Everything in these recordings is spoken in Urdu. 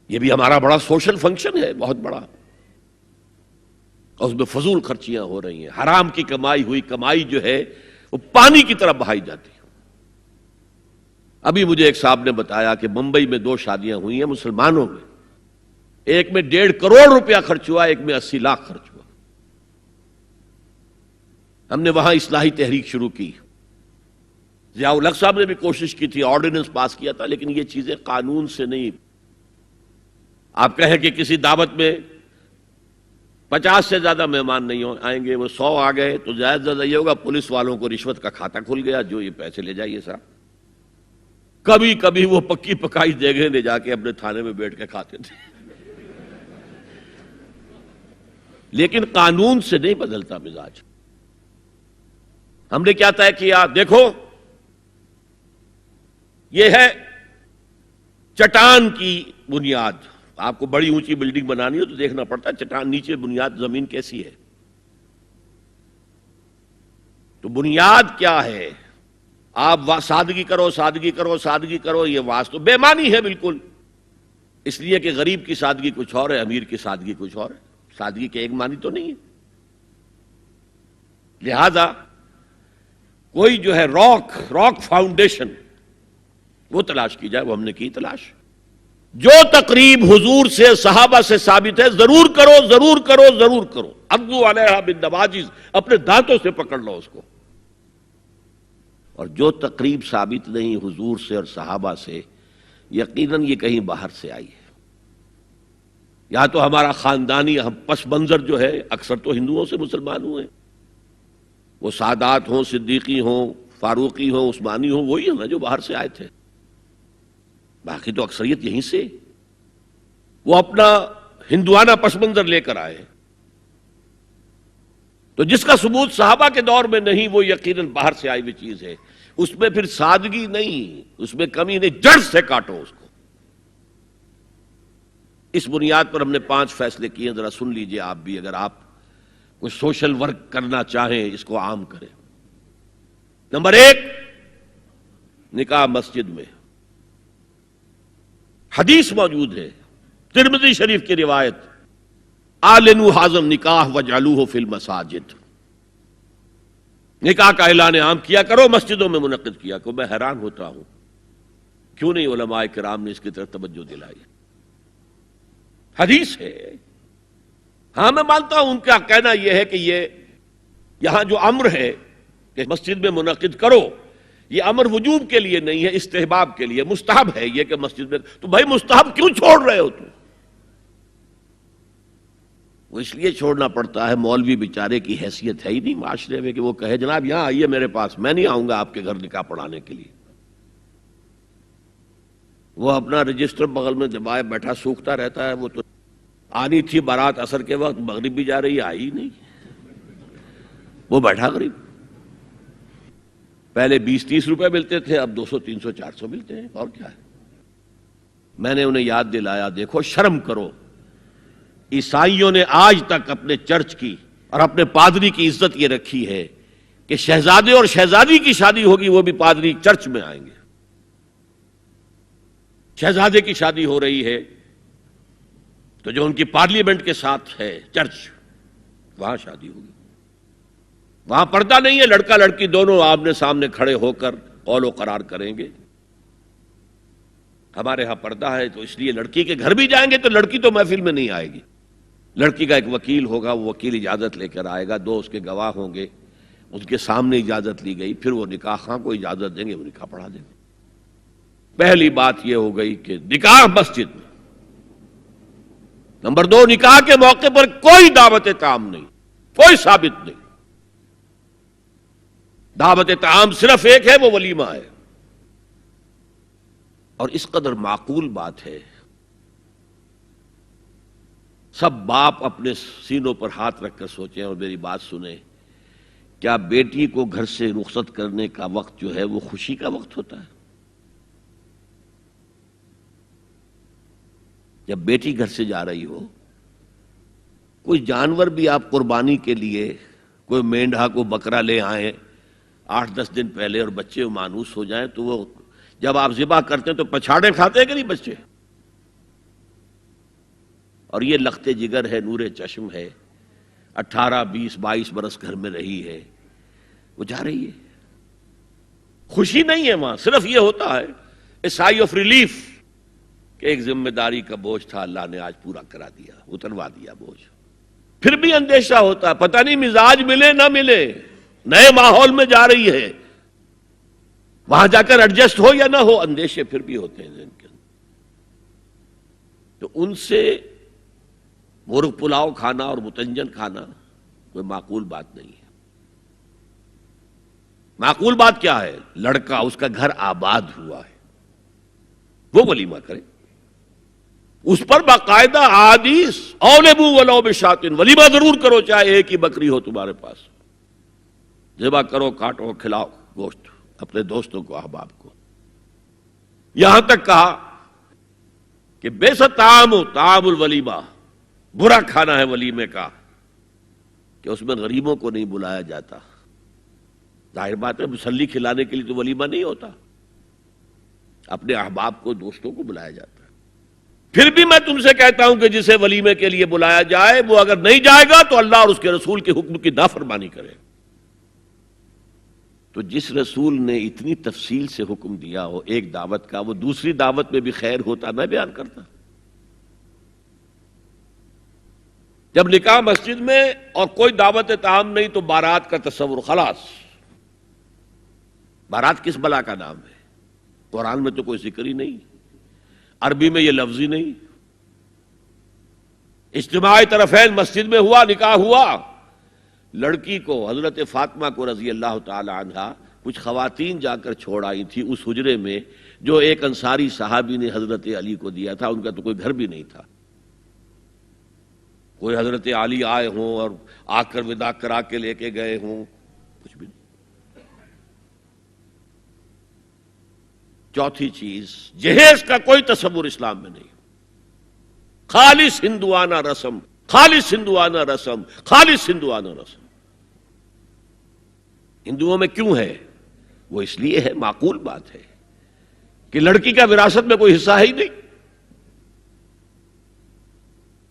یہ بھی ہمارا بڑا سوشل فنکشن ہے، بہت بڑا، اور اس میں فضول خرچیاں ہو رہی ہیں، حرام کی کمائی ہوئی کمائی جو ہے وہ پانی کی طرح بہائی جاتی ہے۔ ابھی مجھے ایک صاحب نے بتایا کہ ممبئی میں 2 شادیاں ہوئی ہیں مسلمانوں میں، ایک میں 1.5 کروڑ روپیہ خرچ ہوا، ایک میں 80 لاکھ خرچ ہوا۔ ہم نے وہاں اصلاحی تحریک شروع کی، ضیاء الحق صاحب نے بھی کوشش کی تھی، آرڈیننس پاس کیا تھا، لیکن یہ چیزیں قانون سے نہیں۔ آپ کہیں کہ کسی دعوت میں 50 سے زیادہ مہمان نہیں آئیں گے، وہ 100 آ گئے تو زیادہ زیادہ یہ ہوگا پولیس والوں کو رشوت کا کھاتا کھل گیا، جو یہ پیسے لے جائیے صاحب۔ کبھی کبھی وہ پکی پکائی جگہ لے جا کے اپنے تھانے میں بیٹھ کے کھاتے تھے، لیکن قانون سے نہیں بدلتا مزاج۔ ہم نے کیا طے کیا؟ دیکھو یہ ہے چٹان کی بنیاد۔ آپ کو بڑی اونچی بلڈنگ بنانی ہو تو دیکھنا پڑتا ہے چٹان نیچے بنیاد زمین کیسی ہے۔ تو بنیاد کیا ہے؟ آپ سادگی کرو، سادگی کرو، سادگی کرو، یہ واسطہ بے معنی ہے بالکل، اس لیے کہ غریب کی سادگی کچھ اور ہے، امیر کی سادگی کچھ اور ہے، سادگی کے ایک معنی تو نہیں ہے۔ لہذا کوئی جو ہے راک فاؤنڈیشن وہ تلاش کی جائے، وہ ہم نے کی تلاش۔ جو تقریب حضور سے صحابہ سے ثابت ہے ضرور کرو، ضرور کرو، ضرور کرو، عضوا علیہا بالنواجذ، اپنے دانتوں سے پکڑ لو اس کو۔ اور جو تقریب ثابت نہیں حضور سے اور صحابہ سے، یقیناً یہ کہیں باہر سے آئی ہے، یا تو ہمارا خاندانی پس منظر جو ہے، اکثر تو ہندوؤں سے مسلمان ہوئے، وہ سادات ہوں، صدیقی ہوں، فاروقی ہوں، عثمانی ہوں، وہی ہیں نا جو باہر سے آئے تھے، باقی تو اکثریت یہیں سے، وہ اپنا ہندوانہ پس منظر لے کر آئے۔ تو جس کا ثبوت صحابہ کے دور میں نہیں، وہ یقیناً باہر سے آئی ہوئی چیز ہے، اس میں پھر سادگی نہیں، اس میں کمی نہیں، جڑ سے کاٹو اس کو۔ اس بنیاد پر ہم نے 5 فیصلے کیے، ذرا سن لیجئے آپ بھی، اگر آپ کوئی سوشل ورک کرنا چاہیں اس کو عام کریں۔ نمبر 1، نکاح مسجد میں۔ حدیث موجود ہے، ترمذی شریف کی روایت، اعلنوا حاذا النکاح واجعلوہ فی المساجد، نکاح کا اعلان عام کیا کرو، مسجدوں میں منعقد کیا کرو۔ میں حیران ہوتا ہوں کیوں نہیں علماء کرام نے اس کی طرف توجہ دلائی۔ حدیث ہے، ہاں میں مانتا ہوں ان کا کہنا یہ ہے کہ یہ یہاں جو امر ہے کہ مسجد میں منعقد کرو، یہ امر وجوب کے لیے نہیں ہے، استحباب کے لیے، مستحب ہے یہ کہ مسجد میں۔ تو بھائی مستحب کیوں چھوڑ رہے ہو تم؟ وہ اس لیے چھوڑنا پڑتا ہے، مولوی بیچارے کی حیثیت ہے ہی نہیں معاشرے میں کہ وہ کہے جناب یہاں آئیے میرے پاس، میں نہیں آؤں گا آپ کے گھر نکاح پڑھانے کے لیے۔ وہ اپنا رجسٹر بغل میں دبائے بیٹھا سوکھتا رہتا ہے۔ وہ تو آنی تھی بارات عصر کے وقت، مغرب بھی جا رہی ہے، آئی نہیں، وہ بیٹھا غریب۔ پہلے 20-30 روپے ملتے تھے، اب 200 300 400 ملتے ہیں، اور کیا ہے۔ میں نے انہیں یاد دلایا، دیکھو شرم کرو، عیسائیوں نے آج تک اپنے چرچ کی اور اپنے پادری کی عزت یہ رکھی ہے کہ شہزادے اور شہزادی کی شادی ہوگی وہ بھی پادری چرچ میں آئیں گے۔ شہزادے کی شادی ہو رہی ہے تو جو ان کی پارلیمنٹ کے ساتھ ہے چرچ، وہاں شادی ہوگی، وہاں پردہ نہیں ہے، لڑکا لڑکی دونوں آمنے سامنے کھڑے ہو کر قول و قرار کریں گے۔ ہمارے ہاں پردہ ہے تو اس لیے لڑکی کے گھر بھی جائیں گے تو لڑکی تو محفل میں نہیں آئے گی، لڑکی کا ایک وکیل ہوگا، وہ وکیل اجازت لے کر آئے گا، 2 اس کے گواہ ہوں گے، ان کے سامنے اجازت لی گئی، پھر وہ نکاح خواہ کو اجازت دیں گے، وہ نکاح پڑھا دیں گے۔ پہلی بات یہ ہو گئی کہ نکاح مسجد میں۔ نمبر 2، نکاح کے موقع پر کوئی دعوت طعام نہیں، کوئی ثابت نہیں۔ دعوت طعام صرف ایک ہے، وہ ولیمہ ہے، اور اس قدر معقول بات ہے، سب باپ اپنے سینوں پر ہاتھ رکھ کر سوچیں اور میری بات سنیں، کیا بیٹی کو گھر سے رخصت کرنے کا وقت جو ہے وہ خوشی کا وقت ہوتا ہے؟ جب بیٹی گھر سے جا رہی ہو، کوئی جانور بھی آپ قربانی کے لیے، کوئی مینڈھا کو بکرا لے آئیں 8-10 دن پہلے اور بچے مانوس ہو جائیں تو وہ جب آپ ذبح کرتے ہیں تو پچھاڑے کھاتے ہیں کہ نہیں بچے؟ اور یہ لخت جگر ہے، نور چشم ہے، 18 20 22 برس گھر میں رہی ہے، وہ جا رہی ہے. خوشی نہیں ہے وہاں، صرف یہ ہوتا ہے اے سائی آف ریلیف کہ ایک ذمہ داری کا بوجھ تھا، اللہ نے آج پورا کرا دیا، اتروا دیا بوجھ. پھر بھی اندیشہ ہوتا ہے، پتہ نہیں مزاج ملے نہ ملے، نئے ماحول میں جا رہی ہے، وہاں جا کر ایڈجسٹ ہو یا نہ ہو، اندیشے پھر بھی ہوتے ہیں ذہن کے اندر. تو ان سے مرغ پلاؤ کھانا اور متنجن کھانا کوئی معقول بات نہیں ہے. معقول بات کیا ہے؟ لڑکا، اس کا گھر آباد ہوا ہے، وہ ولیمہ کرے، اس پر باقاعدہ احادیث اولبو ولو بشاتن، ولیمہ ضرور کرو چاہے ایک ہی بکری ہو تمہارے پاس، ذبح کرو، کاٹو، کھلاؤ گوشت اپنے دوستوں کو، احباب کو. یہاں تک کہا کہ بیسا طعام الولیمہ، برا کھانا ہے ولیمے کا کہ اس میں غریبوں کو نہیں بلایا جاتا. ظاہر بات ہے مسلی کھلانے کے لیے تو ولیمہ نہیں ہوتا، اپنے احباب کو، دوستوں کو بلایا جاتا ہے. پھر بھی میں تم سے کہتا ہوں کہ جسے ولیمے کے لیے بلایا جائے وہ اگر نہیں جائے گا تو اللہ اور اس کے رسول کے حکم کی نافرمانی کرے. تو جس رسول نے اتنی تفصیل سے حکم دیا ہو ایک دعوت کا، وہ دوسری دعوت میں بھی خیر ہوتا نہ بیان کرتا. جب نکاح مسجد میں اور کوئی دعوت طعام نہیں تو بارات کا تصور، خلاص. بارات کس بلا کا نام ہے؟ قرآن میں تو کوئی ذکر ہی نہیں، عربی میں یہ لفظ ہی نہیں. اجتماعی طرفین مسجد میں ہوا، نکاح ہوا. لڑکی کو، حضرت فاطمہ کو رضی اللہ تعالی عنہا، کچھ خواتین جا کر چھوڑ آئی تھی اس حجرے میں جو ایک انصاری صحابی نے حضرت علی کو دیا تھا. ان کا تو کوئی گھر بھی نہیں تھا. کوئی حضرت علی آئے ہوں اور آ کر وداع کرا کے لے کے گئے ہوں، کچھ بھی نہیں. چوتھی چیز، جہیز کا کوئی تصور اسلام میں نہیں. خالص ہندوانہ رسم، خالص ہندوانہ رسم، خالص ہندوانہ رسم. ہندوؤں میں کیوں ہے؟ وہ اس لیے ہے، معقول بات ہے کہ لڑکی کا وراثت میں کوئی حصہ ہے ہی نہیں.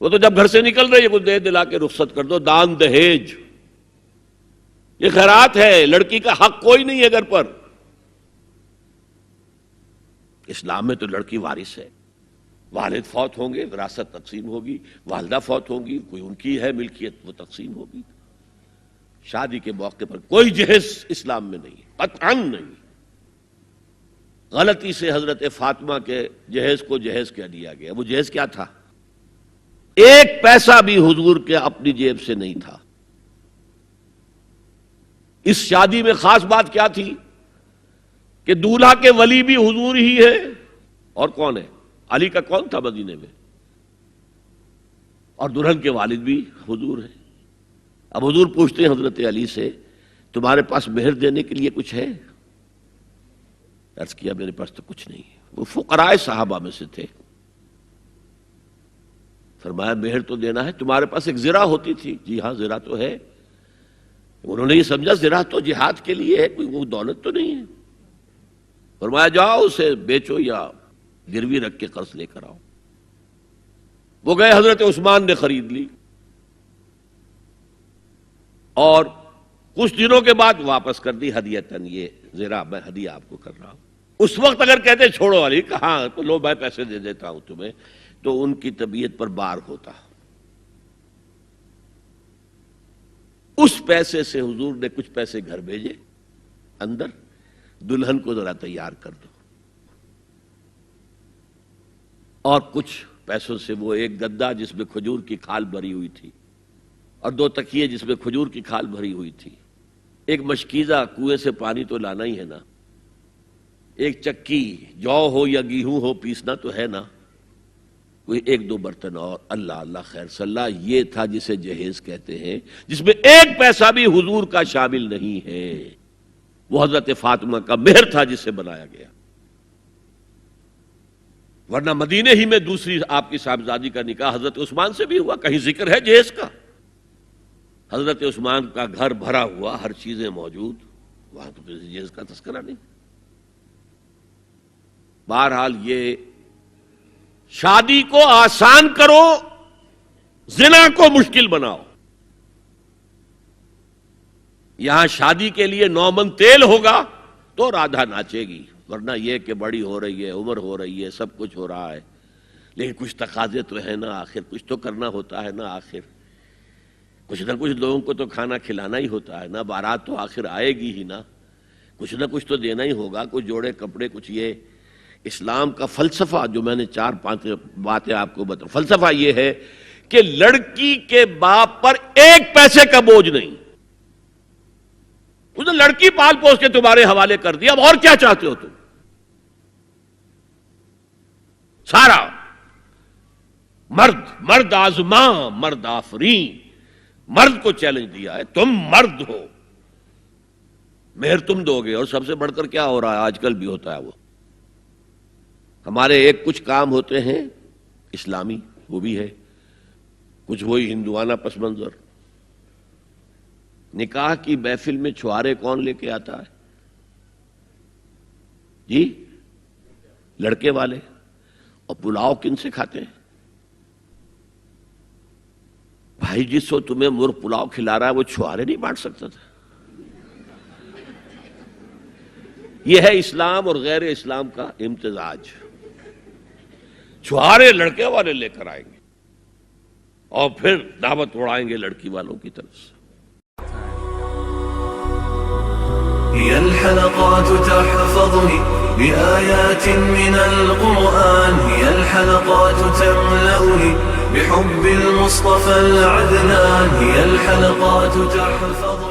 وہ تو جب گھر سے نکل رہی ہے کچھ دے دلا کے رخصت کر دو، دان دہیج، یہ خیرات ہے. لڑکی کا حق کوئی نہیں ہے گھر پر. اسلام میں تو لڑکی وارث ہے. والد فوت ہوں گے، وراثت تقسیم ہوگی. والدہ فوت ہوں گی، کوئی ان کی ہے ملکیت، وہ تقسیم ہوگی. شادی کے موقع پر کوئی جہیز اسلام میں نہیں، قطعاً نہیں. غلطی سے حضرت فاطمہ کے جہیز کو جہیز کہہ دیا گیا. وہ جہیز کیا تھا؟ ایک پیسہ بھی حضور کے اپنی جیب سے نہیں تھا. اس شادی میں خاص بات کیا تھی کہ دولہا کے ولی بھی حضور ہی ہے. اور کون ہے؟ علی کا کون تھا مدینے میں؟ اور دلہن کے والد بھی حضور ہیں. اب حضور پوچھتے ہیں حضرت علی سے، تمہارے پاس مہر دینے کے لیے کچھ ہے؟ عرض کیا میرے پاس تو کچھ نہیں ہے. وہ فقراء صحابہ میں سے تھے. فرمایا مہر تو دینا ہے، تمہارے پاس ایک زرہ ہوتی تھی. جی ہاں زرہ تو ہے. انہوں نے یہ سمجھا زرہ تو جہاد کے لیے ہے، کوئی وہ دولت تو نہیں ہے. فرمایا جاؤ اسے بیچو یا گروی رکھ کے قرض لے کر آؤ. وہ گئے، حضرت عثمان نے خرید لی اور کچھ دنوں کے بعد واپس کر دی ہدیتاً. یہ زرہ میں ہدیہ آپ کو کر رہا ہوں. اس وقت اگر کہتے چھوڑو علی، کہاں تو لو میں پیسے دے دیتا ہوں تمہیں، تو ان کی طبیعت پر بار ہوتا. اس پیسے سے حضور نے کچھ پیسے گھر بھیجے اندر، دلہن کو ذرا تیار کر دو. اور کچھ پیسوں سے وہ ایک گدا جس میں کھجور کی کھال بھری ہوئی تھی، اور 2 تکیے جس میں کھجور کی کھال بھری ہوئی تھی، ایک مشکیزہ، کنویں سے پانی تو لانا ہی ہے نا، ایک چکی، جو ہو یا گیہوں ہو پیسنا تو ہے نا، کوئی 1-2 برتن اور. اللہ اللہ خیر صلاح. یہ تھا جسے جہیز کہتے ہیں، جس میں ایک پیسہ بھی حضور کا شامل نہیں ہے. وہ حضرت فاطمہ کا مہر تھا جسے بنایا گیا. ورنہ مدینے ہی میں دوسری آپ کی صاحبزادی کا نکاح حضرت عثمان سے بھی ہوا. کہیں ذکر ہے جہیز کا؟ حضرت عثمان کا گھر بھرا ہوا، ہر چیزیں موجود، وہاں تو کسی جہیز کا تذکرہ نہیں. بہرحال یہ شادی کو آسان کرو زنا کو مشکل بناؤ. یہاں شادی کے لیے 9 من تیل ہوگا تو رادھا ناچے گی، ورنہ یہ کہ بڑی ہو رہی ہے، عمر ہو رہی ہے، سب کچھ ہو رہا ہے، لیکن کچھ تقاضے تو ہے نا، آخر کچھ تو کرنا ہوتا ہے نا، آخر کچھ نہ کچھ لوگوں کو تو کھانا کھلانا ہی ہوتا ہے نا، بارات تو آخر آئے گی ہی نا، کچھ نہ کچھ تو دینا ہی ہوگا، کچھ جوڑے کپڑے، کچھ یہ. اسلام کا فلسفہ جو میں نے 4-5 باتیں آپ کو بتا، فلسفہ یہ ہے کہ لڑکی کے باپ پر 1 پیسے کا بوجھ نہیں. اس نے لڑکی پال پوس کے تمہارے حوالے کر دیا، اب اور کیا چاہتے ہو تم؟ سارا مرد آزماں مرد آفرین، مرد کو چیلنج دیا ہے، تم مرد ہو، مہر تم دو گے. اور سب سے بڑھ کر کیا ہو رہا ہے آج کل بھی ہوتا ہے، وہ ہمارے کچھ کام ہوتے ہیں اسلامی، وہ بھی ہے، کچھ وہی ہندوانہ پس منظر. نکاح کی محفل میں چھوارے کون لے کے آتا ہے جی؟ لڑکے والے. اور پلاؤ کن سے کھاتے ہیں بھائی؟ جس کو تمہیں مرغ پلاؤ کھلا رہا ہے وہ چھوارے نہیں بانٹ سکتا تھا؟ یہ ہے اسلام اور غیر اسلام کا امتزاج. چھوارے لڑکے والے لے کر آئیں گے اور پھر دعوت اڑائیں گے لڑکی والوں کی طرف سے. هي الحلقات تحفظني بآيات من القرآن، هي الحلقات تملأني بحب المصطفى العدنان، هي الحلقات تحفظني